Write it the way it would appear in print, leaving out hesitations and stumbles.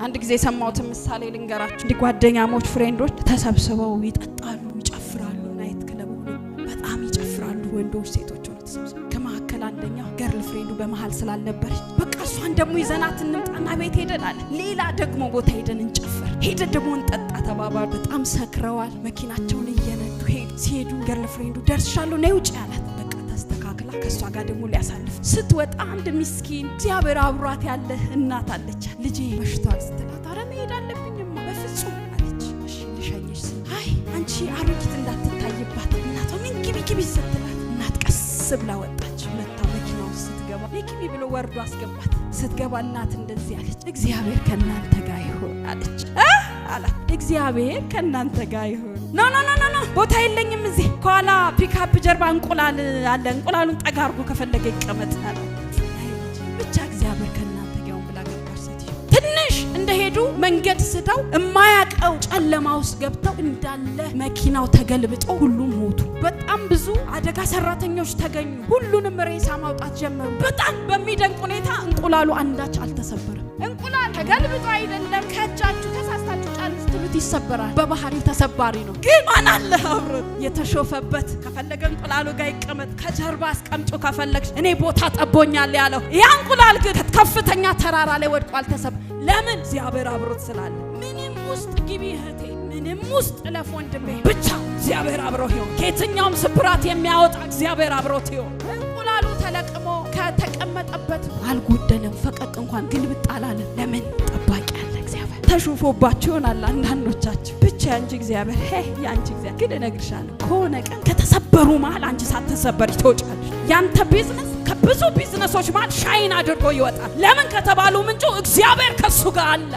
አንድ ጊዜ ሰማሁት ምሳሌ ልንገራችሁ። እንዲህ ጓደኛሞች ፍሬንዶች ተሰብስበው ይጠጣሉ፣ ይጨፍራሉ። ናይት ክለብ ሆኖ በጣም ይጨፍራሉ። ወንዶች ሴቶች ሆነው ተሰብስበው ከመካከል አንደኛው ገርል ፍሬንዱ በመሃል ስላልነበረች በቃ እሷን ደግሞ ይዘናት እንምጣና ቤት ሄደን አለ ሌላ ደግሞ ቦታ ሄደን እንጨፍር፣ ሄደን ደግሞ እንጠጣ ተባባሉ። በጣም ሰክረዋል። መኪናቸውን እየነዱ ሲሄዱ ገርል ፍሬንዱ ደርሻለሁ ነይ ውጪ አላት። በቃ ተስተካክላ ከሷ ጋር ደግሞ ሊያሳልፍ ስትወጣ አንድ ምስኪን እግዚአብሔር አብሯት ያለ እናት አለች። ልጄ መሽቷል ስትላት አረ መሄድ አለብኝማ በፍጹም አለች። እሺ ልሸኝሽ። አይ አንቺ አሮጊት እንዳትታይባት እናቷ ምን ግቢ ስትላት እናት ቀስ ብላ ወጣች። መታ መኪናው ስትገባ ግቢ ብሎ ወርዶ አስገባት። ስትገባ እናት እንደዚህ አለች፣ እግዚአብሔር ከናንተ ጋር ይሁን አለች። አላት እግዚአብሔር ከናንተ ጋር ይሁን። ኖ ቦታ የለኝም እዚህ ከኋላ ፒካፕ ጀርባ እንቁላል አለ፣ እንቁላሉን ጠጋ አድርጎ ከፈለገ ይቀመጥ አለ። ብቻ እግዚአብሔር ከናንተ ጋር ይሁን ብላ ገባች። ትንሽ እንደሄዱ መንገድ ስተው የማያውቀው ጨለማ ውስጥ ገብተው እንዳለ መኪናው ተገልብጦ ሁሉም ሞቱ። በጣም ብዙ አደጋ ሰራተኞች ተገኙ። ሁሉንም ሬሳ ማውጣት ጀመሩ። በጣም በሚደንቅ ሁኔታ እንቁላሉ አንዳች አልተሰበረም። እንቁላል ተገልብጦ አይደለም ከእጃችሁ ተሳስታችሁ ጫኑት ትሉት ይሰበራል። በባህሪው ተሰባሪ ነው። ግን ማን አለ አብሮ የተሾፈበት ከፈለገ እንቁላሉ ጋር ይቀመጥ፣ ከጀርባ አስቀምጦ ከፈለግሽ እኔ ቦታ ጠቦኛል ያለው ያ እንቁላል ግን ከፍተኛ ተራራ ላይ ወድቆ አልተሰበረም። ለምን? እግዚአብሔር አብሮት ስላለ። ምንም ውስጥ ግቢ እህቴ፣ ምንም ውስጥ ለፍ ወንድሜ፣ ብቻ እግዚአብሔር አብሮት ይሁን። ከየትኛውም ስብራት የሚያወጣ እግዚአብሔር አብሮት ይሁን። እንቁላሉ ተለቅሞ ከተቀመጠበት አልጎደለም፣ ፈቀቅ እንኳን ግልብጥ አላለም። ለምን? ጠባቂ አለ እግዚአብሔር። ተሹፎባችሁ ይሆናል አንዳንዶቻችሁ። ብቻ ያንቺ እግዚአብሔር ያንቺ እግዚአብሔር ግን እነግርሻለሁ ከሆነ ቀን ከተሰበሩ መሃል አንቺ ሳትሰበሪ ትወጫለሽ። ያንተ ቢዝነስ ከብዙ ቢዝነሶች መሃል ሻይን አድርጎ ይወጣል። ለምን ከተባሉ ምንጩ እግዚአብሔር ከሱ ጋር አለ።